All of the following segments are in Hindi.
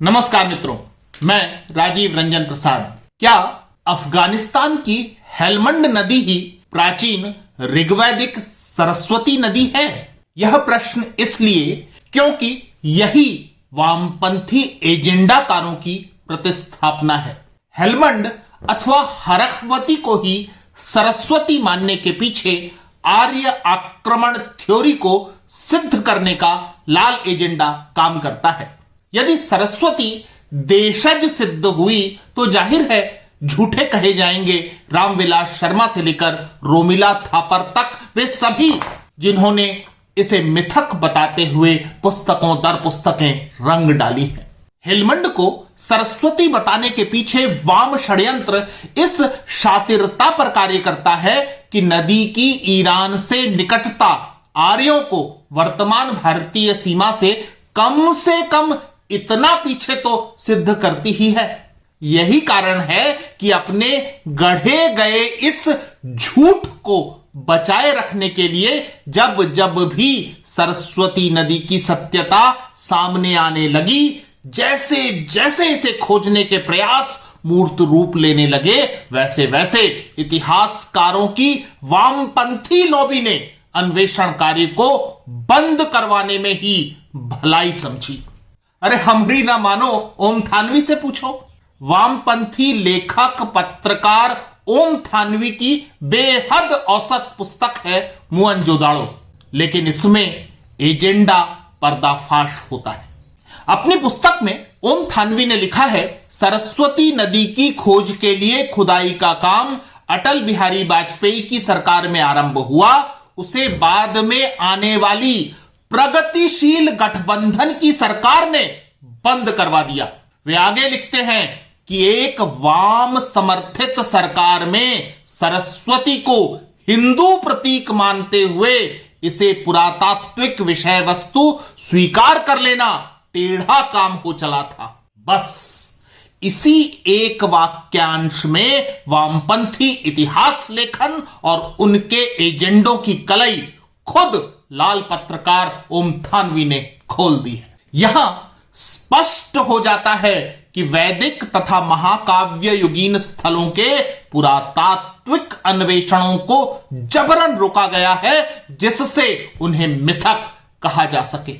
नमस्कार मित्रों, मैं राजीव रंजन प्रसाद। क्या अफगानिस्तान की हेलमंड नदी ही प्राचीन ऋग्वैदिक सरस्वती नदी है? यह प्रश्न इसलिए क्योंकि यही वामपंथी एजेंडाकारों की प्रतिस्थापना है। हेलमंड अथवा हरखवती को ही सरस्वती मानने के पीछे आर्य आक्रमण थ्योरी को सिद्ध करने का लाल एजेंडा काम करता है। यदि सरस्वती देशज सिद्ध हुई तो जाहिर है झूठे कहे जाएंगे रामविलास शर्मा से लेकर रोमिला थापर तक, वे सभी जिन्होंने इसे मिथक बताते हुए पुस्तकों दर पुस्तकें रंग डाली हैं। हेलमंड को सरस्वती बताने के पीछे वाम षड्यंत्र इस शातिरता पर कार्य करता है कि नदी की ईरान से निकटता आर्यों को वर्तमान भारतीय सीमा से कम इतना पीछे तो सिद्ध करती ही है। यही कारण है कि अपने गढ़े गए इस झूठ को बचाए रखने के लिए जब जब भी सरस्वती नदी की सत्यता सामने आने लगी, जैसे जैसे इसे खोजने के प्रयास मूर्त रूप लेने लगे, वैसे वैसे इतिहासकारों की वामपंथी लॉबी ने अन्वेषण कार्य को बंद करवाने में ही भलाई समझी। अरे हमरी ना मानो ओम थानवी से पूछो। वामपंथी लेखक पत्रकार ओम थानवी की बेहद औसत पुस्तक है मोहनजोदाड़ो, लेकिन इसमें एजेंडा पर्दाफाश होता है। अपनी पुस्तक में ओम थानवी ने लिखा है, सरस्वती नदी की खोज के लिए खुदाई का काम अटल बिहारी वाजपेयी की सरकार में आरंभ हुआ, उसे बाद में आने वाली प्रगतिशील गठबंधन की सरकार ने बंद करवा दिया। वे आगे लिखते हैं कि एक वाम समर्थित सरकार में सरस्वती को हिंदू प्रतीक मानते हुए इसे पुरातात्विक विषय वस्तु स्वीकार कर लेना टेढ़ा काम हो चला था। बस इसी एक वाक्यांश में वामपंथी इतिहास लेखन और उनके एजेंडों की कलई खुद लाल पत्रकार ओम थानवी ने खोल दी है। यहां स्पष्ट हो जाता है कि वैदिक तथा महाकाव्य युगीन स्थलों के पुरातात्विक अन्वेषणों को जबरन रोका गया है, जिससे उन्हें मिथक कहा जा सके,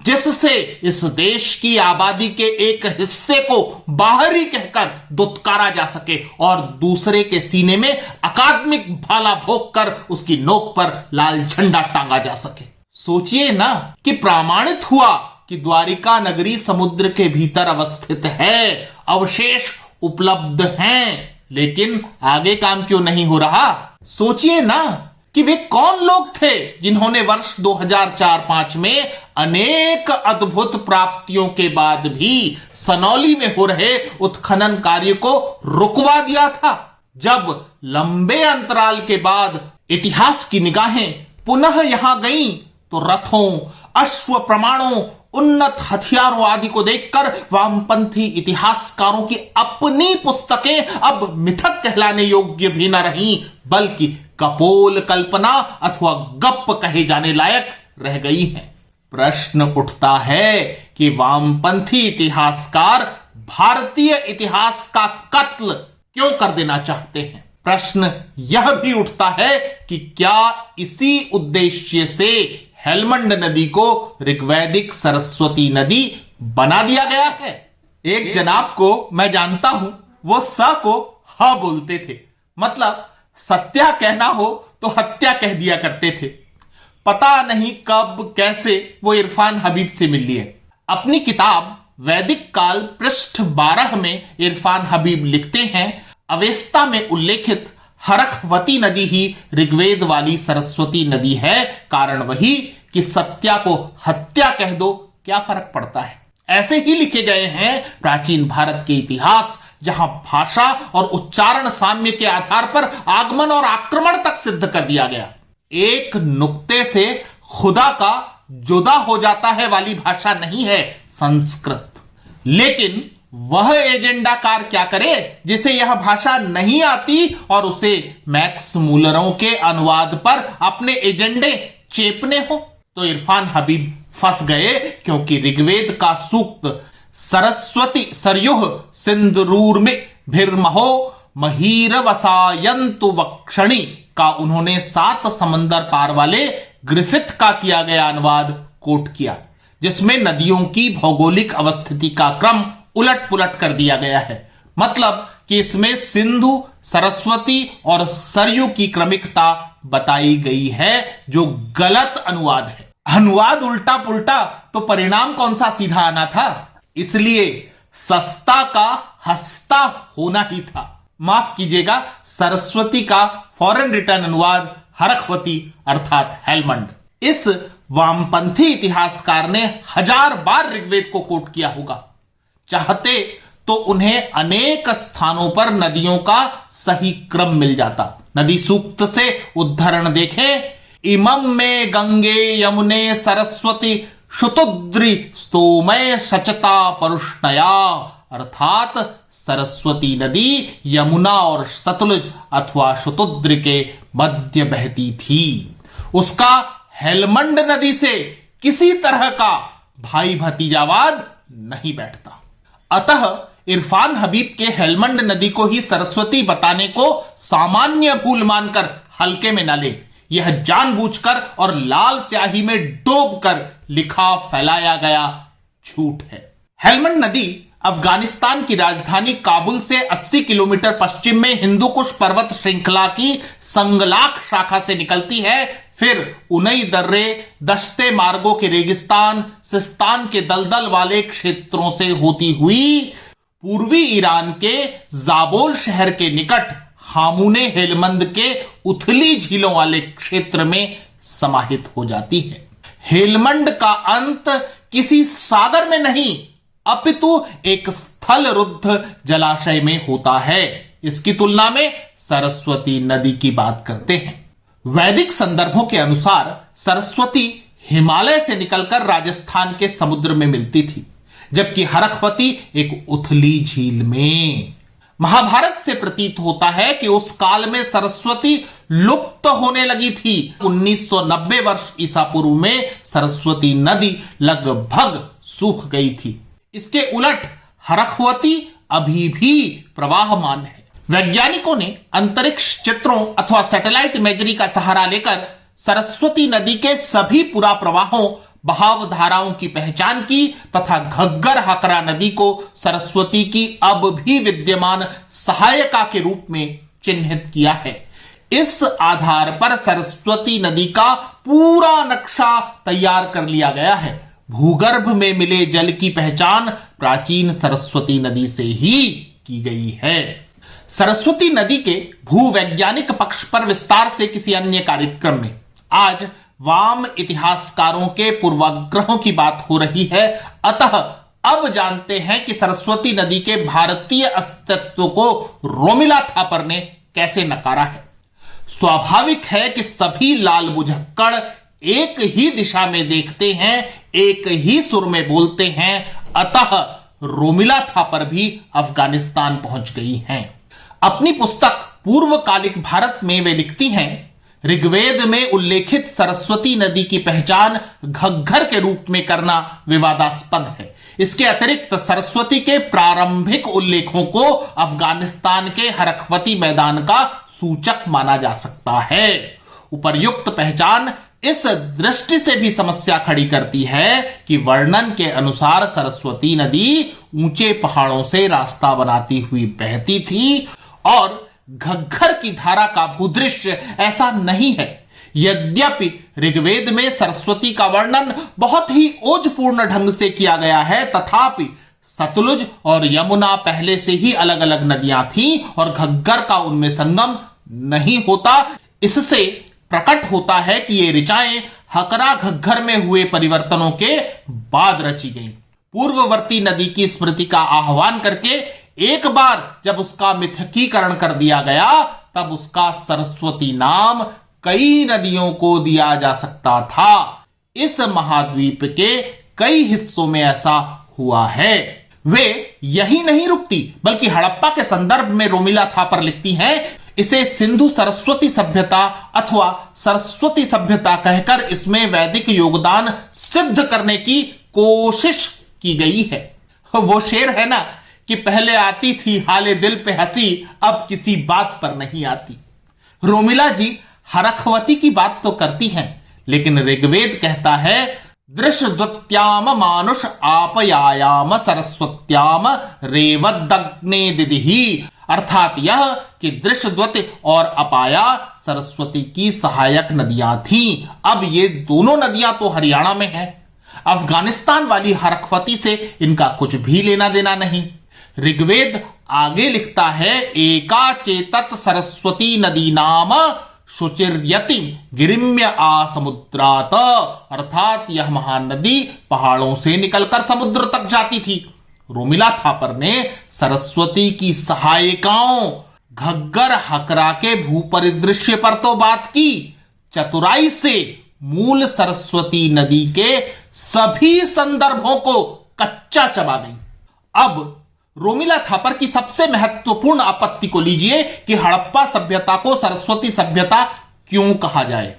जिससे इस देश की आबादी के एक हिस्से को बाहरी कहकर दुत्कारा जा सके और दूसरे के सीने में अकादमिक भाला भोंक कर उसकी नोक पर लाल झंडा टांगा जा सके। सोचिए ना कि प्रमाणित हुआ कि द्वारिका नगरी समुद्र के भीतर अवस्थित है, अवशेष उपलब्ध हैं, लेकिन आगे काम क्यों नहीं हो रहा? सोचिए ना कि वे कौन लोग थे जिन्होंने वर्ष 2004-5 में अनेक अद्भुत प्राप्तियों के बाद भी सनौली में हो रहे उत्खनन कार्य को रुकवा दिया था। जब लंबे अंतराल के बाद इतिहास की निगाहें पुनः यहां गईं, तो रथों, अश्व प्रमाणों, उन्नत हथियारों आदि को देखकर वामपंथी इतिहासकारों की अपनी पुस्तकें अब मिथक कहलाने योग्य भी न रहीं, बल्कि कपोल कल्पना अथवा गप कहे जाने लायक रह गई हैं। प्रश्न उठता है कि वामपंथी इतिहासकार भारतीय इतिहास का कत्ल क्यों कर देना चाहते हैं? प्रश्न यह भी उठता है कि क्या इसी उद्देश्य से हेलमंड नदी को ऋग्वैदिक सरस्वती नदी बना दिया गया है? एक जनाब को मैं जानता हूं, वो स को ह बोलते थे, मतलब सत्या कहना हो तो हत्या कह दिया करते थे। पता नहीं कब कैसे वो इरफान हबीब से मिल लिए। अपनी किताब वैदिक काल पृष्ठ 12 में इरफान हबीब लिखते हैं, अवेस्ता में उल्लेखित हरखवती नदी ही ऋग्वेद वाली सरस्वती नदी है। कारण वही कि सत्या को हत्या कह दो, क्या फर्क पड़ता है। ऐसे ही लिखे गए हैं प्राचीन भारत के इतिहास, जहां भाषा और उच्चारण साम्य के आधार पर आगमन और आक्रमण तक सिद्ध कर दिया गया। एक नुक्ते से खुदा का जुदा हो जाता है वाली भाषा नहीं है संस्कृत। लेकिन वह एजेंडाकार क्या करे जिसे यह भाषा नहीं आती और उसे मैक्स मूलरों के अनुवाद पर अपने एजेंडे चेपने हो? तो इरफान हबीब फंस गए, क्योंकि ऋग्वेद का सूक्त सरस्वती सरयुः सिंधुरूर्मि भिर्महो महीरवसायन्तु वक्षणि का उन्होंने 7 समंदर पार वाले ग्रिफिथ का किया गया अनुवाद कोट किया, जिसमें नदियों की भौगोलिक अवस्थिति का क्रम उलट पुलट कर दिया गया है। मतलब कि इसमें सिंधु, सरस्वती और सरयू की क्रमिकता बताई गई है, जो गलत अनुवाद है। अनुवाद उल्टा पुल्टा तो परिणाम कौन सा सीधा आना था, इसलिए सस्ता का हस्ता होना ही था। माफ कीजिएगा, सरस्वती का फॉरेन रिटर्न अनुवाद हरखवती अर्थात हेलमंड। इस वामपंथी इतिहासकार ने 1000 बार ऋग्वेद को कोट किया होगा। चाहते तो उन्हें अनेक स्थानों पर नदियों का सही क्रम मिल जाता। नदी सूक्त से उद्धरण देखें, इमं में गंगे यमुने सरस्वती शुतुद्रि स्तोमय सचता परुष्णया, अर्थात सरस्वती नदी यमुना और सतलुज अथवा शुतुद्र के मध्य बहती थी। उसका हेलमंड नदी से किसी तरह का भाई भतीजावाद नहीं बैठता। अतः इरफान हबीब के हेलमंड नदी को ही सरस्वती बताने को सामान्य भूल मानकर हल्के में न ले। यह जानबूझकर और लाल स्याही में डूबकर लिखा फैलाया गया झूठ है। हेलमंड नदी अफगानिस्तान की राजधानी काबुल से 80 किलोमीटर पश्चिम में हिंदुकुश पर्वत श्रृंखला की संगलाक शाखा से निकलती है। फिर उनई दर्रे, दश्ते मार्गों के रेगिस्तान, सिस्तान के दलदल वाले क्षेत्रों से होती हुई पूर्वी ईरान के जाबोल शहर के निकट हामुने हेलमंद के उथली झीलों वाले क्षेत्र में समाहित हो जाती है। हेलमंड का अंत किसी सागर में नहीं, अपितु एक स्थल रुद्ध जलाशय में होता है। इसकी तुलना में सरस्वती नदी की बात करते हैं। वैदिक संदर्भों के अनुसार सरस्वती हिमालय से निकलकर राजस्थान के समुद्र में मिलती थी, जबकि हरखवती एक उथली झील में। महाभारत से प्रतीत होता है कि उस काल में सरस्वती लुप्त होने लगी थी। 1990 वर्ष ईसा पूर्व में सरस्वती नदी लगभग सूख गई थी। इसके उलट हरखवती अभी भी प्रवाहमान है। वैज्ञानिकों ने अंतरिक्ष चित्रों अथवा सैटेलाइट इमेजरी का सहारा लेकर सरस्वती नदी के सभी पुरा प्रवाहों, बहाव धाराओं की पहचान की तथा घग्गर हकरा नदी को सरस्वती की अब भी विद्यमान सहायिका के रूप में चिन्हित किया है। इस आधार पर सरस्वती नदी का पूरा नक्शा तैयार कर लिया गया है। भूगर्भ में मिले जल की पहचान प्राचीन सरस्वती नदी से ही की गई है। सरस्वती नदी के भूवैज्ञानिक पक्ष पर विस्तार से किसी अन्य कार्यक्रम में आज वाम इतिहासकारों के पूर्वाग्रहों की बात हो रही है। अतः अब जानते हैं कि सरस्वती नदी के भारतीय अस्तित्व को रोमिला थापर ने कैसे नकारा है। स्वाभाविक है कि सभी लाल बुझक्कड़ एक ही दिशा में देखते हैं, एक ही सुर में बोलते हैं। अतः रोमिला थापर भी अफगानिस्तान पहुंच गई हैं। अपनी पुस्तक पूर्वकालिक भारत में वे लिखती हैं, ऋग्वेद में उल्लेखित सरस्वती नदी की पहचान घग्गर के रूप में करना विवादास्पद है। इसके अतिरिक्त सरस्वती के प्रारंभिक उल्लेखों को अफगानिस्तान के हरखवती मैदान का सूचक माना जा सकता है। उपर्युक्त पहचान इस दृष्टि से भी समस्या खड़ी करती है कि वर्णन के अनुसार सरस्वती नदी ऊंचे पहाड़ों से रास्ता बनाती हुई बहती थी और घग्गर की धारा का भूदृश्य ऐसा नहीं है। यद्यपि ऋग्वेद में सरस्वती का वर्णन बहुत ही ओजपूर्ण ढंग से किया गया है, तथापि सतलुज और यमुना पहले से ही अलग अलग नदियां थीं और घग्गर का उनमें संगम नहीं होता। इससे प्रकट होता है कि ये ऋचाएं हकरा घग्गर में हुए परिवर्तनों के बाद रची गईं। पूर्ववर्ती नदी की स्मृति का आह्वान करके एक बार जब उसका मिथकीकरण कर दिया गया, तब उसका सरस्वती नाम कई नदियों को दिया जा सकता था। इस महाद्वीप के कई हिस्सों में ऐसा हुआ है। वे यही नहीं रुकती, बल्कि हड़प्पा के संदर्भ में रोमिला थापर लिखती हैं, इसे सिंधु सरस्वती सभ्यता अथवा सरस्वती सभ्यता कहकर इसमें वैदिक योगदान सिद्ध करने की कोशिश की गई है। वो शेर है ना कि पहले आती थी हाले दिल पे हंसी, अब किसी बात पर नहीं आती। रोमिला जी हरखवती की बात तो करती हैं, लेकिन ऋग्वेद कहता है दृशद्वत्याम मानुष आपयायाम सरस्वत्याम रेवदग्ने दिदिहि, अर्थात यह कि दृशद्वत और अपाया सरस्वती की सहायक नदियां थीं। अब ये दोनों नदियां तो हरियाणा में हैं। अफगानिस्तान वाली हरखवती से इनका कुछ भी लेना देना नहीं। ऋग्वेद आगे लिखता है एका चेतत सरस्वती नदी नाम शुचिर्यति गिरिम्य आ समुद्रात, अर्थात यह महानदी पहाड़ों से निकलकर समुद्र तक जाती थी। रोमिला थापर ने सरस्वती की सहायिकाओं घग्गर हकरा के भूपरिदृश्य पर तो बात की, चतुराई से मूल सरस्वती नदी के सभी संदर्भों को कच्चा चबा गई। अब रोमिला थापर की सबसे महत्वपूर्ण आपत्ति को लीजिए कि हड़प्पा सभ्यता को सरस्वती सभ्यता क्यों कहा जाए।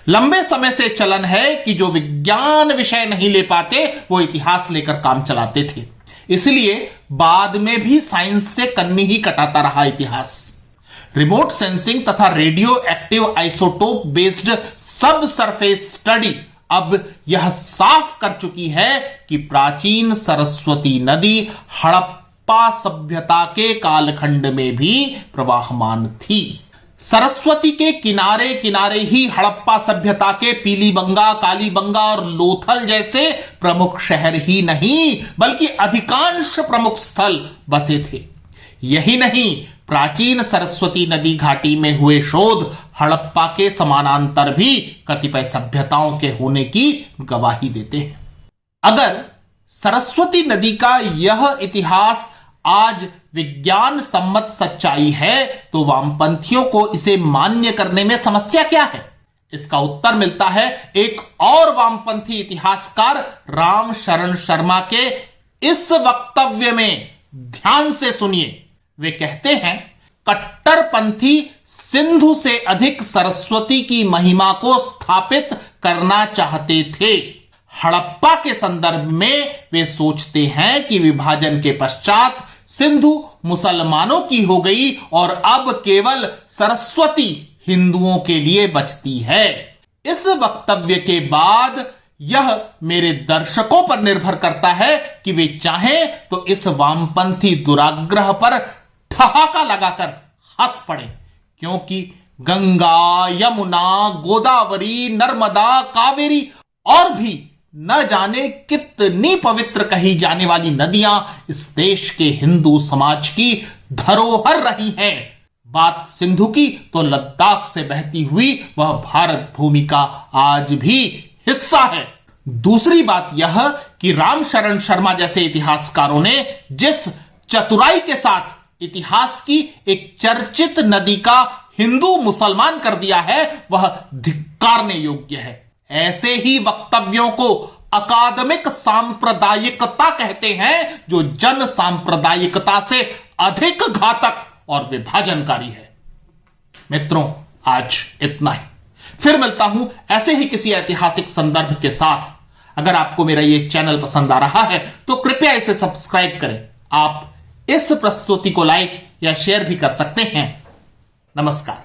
लंबे समय से चलन है कि जो विज्ञान विषय नहीं ले पाते वो इतिहास लेकर काम चलाते थे, इसलिए बाद में भी साइंस से कन्नी ही कटाता रहा इतिहास। रिमोट सेंसिंग तथा रेडियो एक्टिव आइसोटोप बेस्ड सब सरफेस स्टडी अब यह साफ कर चुकी है कि प्राचीन सरस्वती नदी हड़प्पा सभ्यता के कालखंड में भी प्रवाहमान थी। सरस्वती के किनारे किनारे ही हड़प्पा सभ्यता के पीलीबंगा, कालीबंगा और लोथल जैसे प्रमुख शहर ही नहीं बल्कि अधिकांश प्रमुख स्थल बसे थे। यही नहीं, प्राचीन सरस्वती नदी घाटी में हुए शोध हड़प्पा के समानांतर भी कतिपय सभ्यताओं के होने की गवाही देते हैं। अगर सरस्वती नदी का यह इतिहास आज विज्ञान सम्मत सच्चाई है तो वामपंथियों को इसे मान्य करने में समस्या क्या है? इसका उत्तर मिलता है एक और वामपंथी इतिहासकार राम शरण शर्मा के इस वक्तव्य में। ध्यान से सुनिए, वे कहते हैं कट्टरपंथी सिंधु से अधिक सरस्वती की महिमा को स्थापित करना चाहते थे। हड़प्पा के संदर्भ में वे सोचते हैं कि विभाजन के पश्चात सिंधु मुसलमानों की हो गई और अब केवल सरस्वती हिंदुओं के लिए बचती है। इस वक्तव्य के बाद यह मेरे दर्शकों पर निर्भर करता है कि वे चाहें तो इस वामपंथी दुराग्रह पर ठहाका लगाकर हंस पड़े, क्योंकि गंगा, यमुना, गोदावरी, नर्मदा, कावेरी और भी न जाने कितनी पवित्र कही जाने वाली नदियां इस देश के हिंदू समाज की धरोहर रही हैं। बात सिंधु की तो लद्दाख से बहती हुई वह भारत भूमि का आज भी हिस्सा है। दूसरी बात यह कि राम शरण शर्मा जैसे इतिहासकारों ने जिस चतुराई के साथ इतिहास की एक चर्चित नदी का हिंदू मुसलमान कर दिया है वह धिक्कारने योग्य है। ऐसे ही वक्तव्यों को अकादमिक सांप्रदायिकता कहते हैं, जो जन सांप्रदायिकता से अधिक घातक और विभाजनकारी है। मित्रों, आज इतना ही। फिर मिलता हूं ऐसे ही किसी ऐतिहासिक संदर्भ के साथ। अगर आपको मेरा यह चैनल पसंद आ रहा है तो कृपया इसे सब्सक्राइब करें। आप इस प्रस्तुति को लाइक या शेयर भी कर सकते हैं। नमस्कार।